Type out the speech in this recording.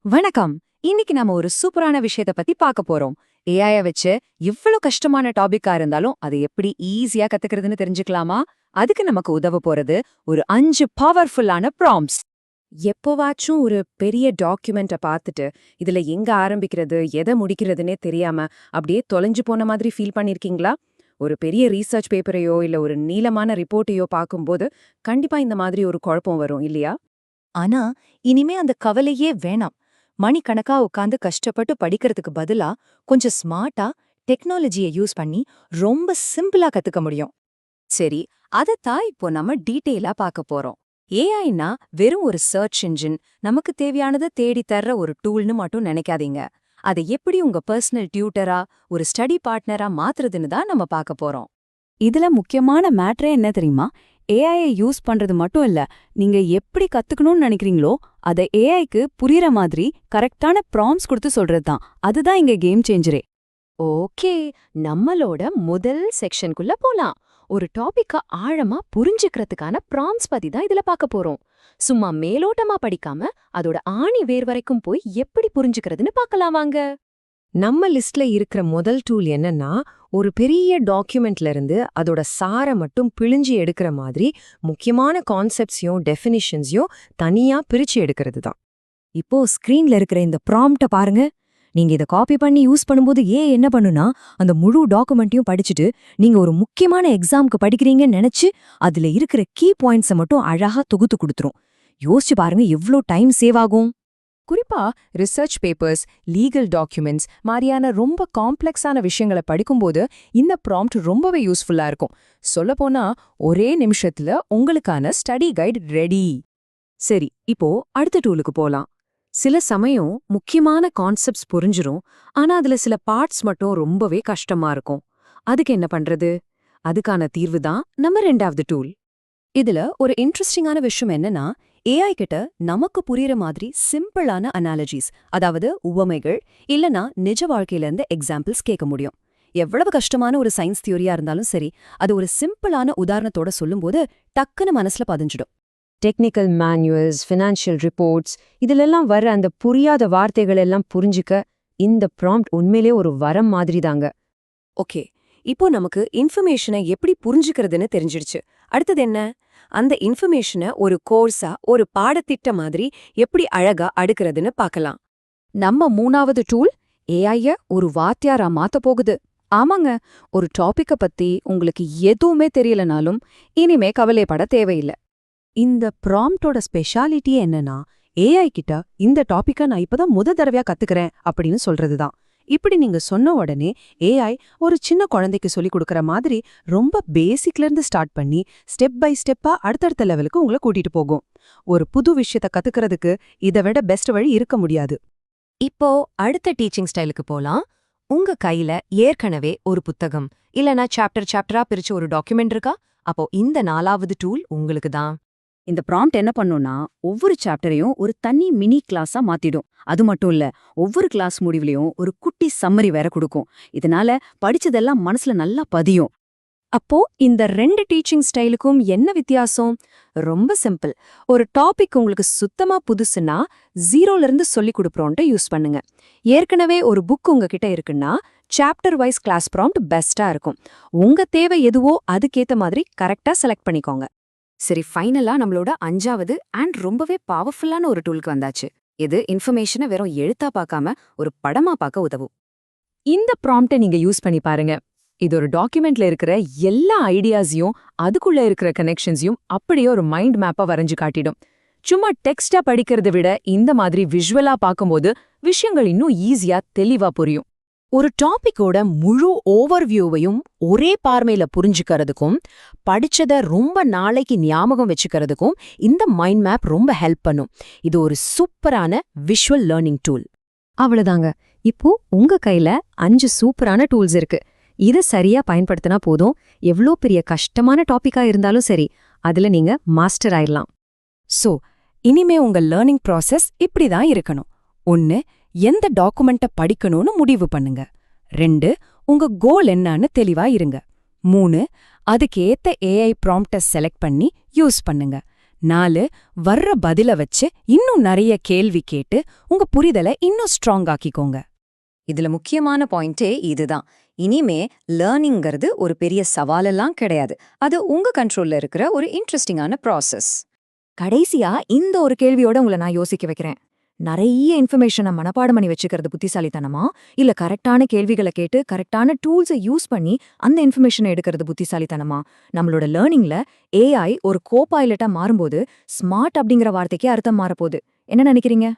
வணக்கம். இன்னைக்கு நாம ஒரு சூப்பரான விஷயத்த பத்தி பார்க்க போறோம். ஏஐய வச்சு எவ்வளவு கஷ்டமான டாபிக்கா இருந்தாலும் அதை எப்படி ஈஸியா கத்துக்கிறதுன்னு தெரிஞ்சுக்கலாமா? அதுக்கு நமக்கு உதவ போறது ஒரு 5 பவர்ஃபுல்லான ப்ராம்ப்ட்ஸ். எப்போவாச்சும் ஒரு பெரிய டாக்குமெண்ட்டை பார்த்துட்டு இதுல எங்க ஆரம்பிக்கிறது எதை முடிக்கிறதுனே தெரியாம அப்படியே தொலைஞ்சு போன மாதிரி ஃபீல் பண்ணிருக்கீங்களா? ஒரு பெரிய ரீசர்ச் பேப்பரையோ இல்ல ஒரு நீளமான ரிப்போர்ட்டையோ பார்க்கும்போது கண்டிப்பா இந்த மாதிரி ஒரு குழப்பம் வரும் இல்லையா? ஆனா இனிமே அந்த கவலையே வேணாம். மணிக்கணக்கா உட்காந்து கஷ்டப்பட்டு படிக்கிறதுக்கு பதிலா கொஞ்சம் ஸ்மார்ட்டா டெக்னாலஜியை யூஸ் பண்ணி ரொம்ப சிம்பிளா கத்துக்க முடியும். சரி, அதத்தான் இப்போ நம்ம டீட்டெயிலா பார்க்க போறோம். ஏஐனா வெறும் ஒரு சர்ச் இன்ஜின், நமக்கு தேவையானதை தேடி தர்ற ஒரு டூல்னு மட்டும் நினைக்காதீங்க. அதை எப்படி உங்க பர்சனல் டியூட்டரா, ஒரு ஸ்டடி பார்ட்னரா மாத்துறதுன்னு தான் நம்ம பார்க்க போறோம். இதுல முக்கியமான மேட்ரே என்ன தெரியுமா? ஏஐயை யூஸ் பண்றது மட்டும் இல்ல, நீங்க எப்படி கத்துக்கணும்னு நினைக்கிறீங்களோ அதை ஏஐக்கு புரியற மாதிரி கரெக்டான ப்ராம்ப்ட்ஸ் கொடுத்து சொல்றதுதான். அதுதான் இங்க கேம் சேஞ்சரே. ஓகே, நம்மளோட முதல் செக்ஷனுக்குள்ள போலாம். ஒரு டாபிக்க ஆழமா புரிஞ்சுக்கிறதுக்கான ப்ராம்ப்ட்ஸ் பத்தி தான் இதுல பார்க்க போறோம். சும்மா மேலோட்டமா படிக்காம அதோட ஆணி வேர் வரைக்கும் போய் எப்படி புரிஞ்சுக்கிறதுன்னு பார்க்கலாம் வாங்க. நம்ம லிஸ்ட்ல இருக்கிற முதல் டூல் என்னன்னா, ஒரு பெரிய டாக்குமெண்ட்ல இருந்து அதோட சாரை மட்டும் பிழிஞ்சு எடுக்கிற மாதிரி முக்கியமான கான்செப்ட்ஸையும் டெஃபினிஷன்ஸையும் தனியா பிரிச்சு எடுக்கிறது தான். இப்போ ஸ்கிரீன்ல இருக்கிற இந்த ப்ராம்ப்ட பாருங்க. நீங்க இதை காப்பி பண்ணி யூஸ் பண்ணும்போது என்ன பண்ணுனா, அந்த முழு டாக்குமெண்ட்டையும் படிச்சுட்டு நீங்க ஒரு முக்கியமான எக்ஸாம்க்கு படிக்கிறீங்கன்னு நினைச்சு அதுல இருக்கிற கீ பாயிண்ட்ஸை மட்டும் அழகா தொகுத்து கொடுத்துரும். யோசிச்சு பாருங்க எவ்ளோ டைம் சேவ் ஆகும். குறிப்பா ரிசர்ச் பேப்பர்ஸ், லீகல் டாக்குமெண்ட்ஸ் மாதிரியான ரொம்ப காம்ப்ளெக்ஸான விஷயங்களை படிக்கும்போது இந்த ப்ராம்ப்ட் ரொம்பவே யூஸ்ஃபுல்லா இருக்கும். சொல்லப்போனா ஒரே நிமிஷத்துல உங்களுக்கான ஸ்டடி கைட் ரெடி. சரி, இப்போ அடுத்த டூலுக்கு போலாம். சில சமயம் முக்கியமான கான்செப்ட்ஸ் புரிஞ்சிரும், ஆனா அதுல சில பார்ட்ஸ் மட்டும் ரொம்பவே கஷ்டமா இருக்கும். அதுக்கு என்ன பண்றது? அதுக்கான தீர்வு தான் நம்ம 2வது டூல். இதுல ஒரு இன்ட்ரெஸ்டிங்கான விஷயம் என்னன்னா, ஏஐ கிட்ட நமக்கு புரியற மாதிரி சிம்பிளான அனாலஜிஸ், அதாவது உவமைகள் இல்லனா நிஜ வாழ்க்கையில இருந்து எக்ஸாம்பிள்ஸ் கேட்க முடியும். எவ்வளவு கஷ்டமான ஒரு சயின்ஸ் தியோரியா இருந்தாலும் சரி, அது ஒரு சிம்பிளான உதாரணத்தோட சொல்லும்போது டக்குன்னு மனசுல பதிஞ்சிடும். டெக்னிக்கல் மேனுவல்ஸ், ஃபினான்ஷியல் ரிப்போர்ட்ஸ், இதுலெல்லாம் வர அந்த புரியாத வார்த்தைகள் எல்லாம் புரிஞ்சுக்க இந்த ப்ராம்ப்ட் உண்மையிலே ஒரு வரம் மாதிரி தாங்க. ஓகே, இப்போ நமக்கு இன்ஃபர்மேஷனை எப்படி புரிஞ்சுக்கிறதுன்னு தெரிஞ்சிடுச்சு. அடுத்தது என்ன? அந்த இன்ஃபர்மேஷனை ஒரு கோர்ஸா, ஒரு பாடத்திட்ட மாதிரி எப்படி அழகா அடுக்கிறதுன்னு பார்க்கலாம். நம்ம 3வது டூல் ஏஐய ஒரு வாத்தியாரா மாத்த போகுது. ஆமாங்க, ஒரு டாபிக்க பத்தி உங்களுக்கு எதுவுமே தெரியலனாலும் இனிமே கவலைப்பட தேவையில்லை. இந்த ப்ராம்ப்டோட ஸ்பெஷாலிட்டியே என்னன்னா, ஏஐ கிட்ட இந்த டாபிக்க நான் இப்பதான் தடவையா கத்துக்கிறேன் அப்படின்னு சொல்றதுதான். இப்படி நீங்க சொன்ன உடனே ஏஐ ஒரு சின்ன குழந்தைக்கு சொல்லி கொடுக்கற மாதிரி ரொம்ப பேசிக்ல இருந்து ஸ்டார்ட் பண்ணி ஸ்டெப் பை ஸ்டெப்பா அடுத்தடுத்த லெவலுக்கு உங்களை கூட்டிட்டு போகும். ஒரு புது விஷயத்த கத்துக்கிறதுக்கு இதை விட பெஸ்ட் வழி இருக்க முடியாது. இப்போ அடுத்த டீச்சிங் ஸ்டைலுக்கு போலாம். உங்க கையில ஏற்கனவே ஒரு புத்தகம் இல்லனா சாப்டரா பிரிச்ச ஒரு டாக்குமெண்ட் இருக்கா? அப்போ இந்த 4வது டூல் உங்களுக்கு தான். இந்த ப்ராம்ப்ட் என்ன பண்ணும்னா, ஒவ்வொரு சாப்டரையும் ஒரு தனி மினி கிளாஸா மாத்திடும். அது மட்டும் இல்ல, ஒவ்வொரு கிளாஸ் முடிவுலயும் ஒரு குட்டி சம்மரி வேற கொடுக்கும். இதனால படிச்சதெல்லாம் மனசுல நல்லா பதியும். அப்போ இந்த 2 டீச்சிங் ஸ்டைலுக்கும் என்ன வித்தியாசம்? ரொம்ப சிம்பிள். ஒரு டாபிக் உங்களுக்கு சுத்தமா புதுசுன்னா 0ல இருந்து சொல்லிக் கொடுப்போம்ட்டு யூஸ் பண்ணுங்க. ஏற்கனவே ஒரு புக் உங்ககிட்ட இருக்குன்னா சாப்டர் வைஸ் கிளாஸ் ப்ராம்ப்ட் பெஸ்டா இருக்கும். உங்க தேவை எதுவோ அதுக்கேத்த மாதிரி கரெக்டா செலக்ட் பண்ணிக்கோங்க. சரி, ஃபைனலா நம்மளோட 5வது அண்ட் ரொம்பவே பவர்ஃபுல்லான ஒரு டூலுக்கு வந்தாச்சு. இது இன்ஃபர்மேஷனை வெறும் எழுத்தா பார்க்காம ஒரு படமா பார்க்க உதவும். இந்த ப்ராம்ப்டை நீங்க யூஸ் பண்ணி பாருங்க. இது ஒரு டாக்குமெண்ட்ல இருக்கிற எல்லா ஐடியாஸையும் அதுக்குள்ள இருக்கிற கனெக்ஷன்ஸையும் அப்படியே ஒரு மைண்ட் மேப்பா வரைஞ்சு காட்டிடும். சும்மா டெக்ஸ்டா படிக்கிறத விட இந்த மாதிரி விஷுவலா பார்க்கும்போது விஷயங்கள் இன்னும் ஈஸியா தெளிவா புரியும். ஒரு டாபிக்கோட முழு ஓவர்வியூவையும் ஒரே பார்வையில புரிஞ்சுக்கிறதுக்கும் படிச்சத ரொம்ப நாளைக்கு ஞாபகம் வச்சுக்கிறதுக்கும் இந்த மைண்ட் மேப் ரொம்ப ஹெல்ப் பண்ணும். இது ஒரு சூப்பரான விஷுவல் லேர்னிங் டூல். அவ்வளவுதாங்க. இப்போ உங்க கையில 5 சூப்பரான டூல்ஸ் இருக்கு. இதை சரியா பயன்படுத்தினா போதும், எவ்வளோ பெரிய கஷ்டமான டாபிக்கா இருந்தாலும் சரி, அதுல நீங்க மாஸ்டர் ஆயிடலாம். சோ இனிமே உங்க லேர்னிங் ப்ராசஸ் இப்படிதான் இருக்கணும். 1. எந்த டாக்குமெண்ட்டை படிக்கணும்னு முடிவு பண்ணுங்க. 2. உங்க கோல் என்னன்னு தெளிவா இருங்க. 3. அதுக்கு ஏத்த ஏஐ ப்ராம்ப்டை செலக்ட் பண்ணி யூஸ் பண்ணுங்க. 4 வர்ற பதில வச்சு இன்னும் நிறைய கேள்வி கேட்டு உங்க புரிதலை இன்னும் ஸ்ட்ராங் ஆக்கிக்கோங்க. இதுல முக்கியமான பாயிண்டே இதுதான். இனிமே லேர்னிங்கிறது ஒரு பெரிய சவாலெல்லாம் கிடையாது. அது உங்க கண்ட்ரோல்ல இருக்கிற ஒரு இன்ட்ரெஸ்டிங்கான ப்ராசஸ். கடைசியா இந்த ஒரு கேள்வியோட உங்களை நான் யோசிக்க வைக்கிறேன். நிறைய இன்ஃபர்மேஷனை மனப்பாடம் பண்ணி வச்சுக்கிறது புத்திசாலித்தனமா, இல்ல கரெக்டான கேள்விகளை கேட்டு கரெக்டான டூல்ஸை யூஸ் பண்ணி அந்த இன்ஃபர்மேஷனை எடுக்கிறது புத்திசாலித்தனமா? நம்மளோட லேர்னிங்ல ஏஐ ஒரு கோ பைலட்டா மாறும்போது ஸ்மார்ட் அப்படிங்கிற வார்த்தைக்கே அர்த்தம் மாறப்போகுது. என்ன நினைக்கிறீங்க?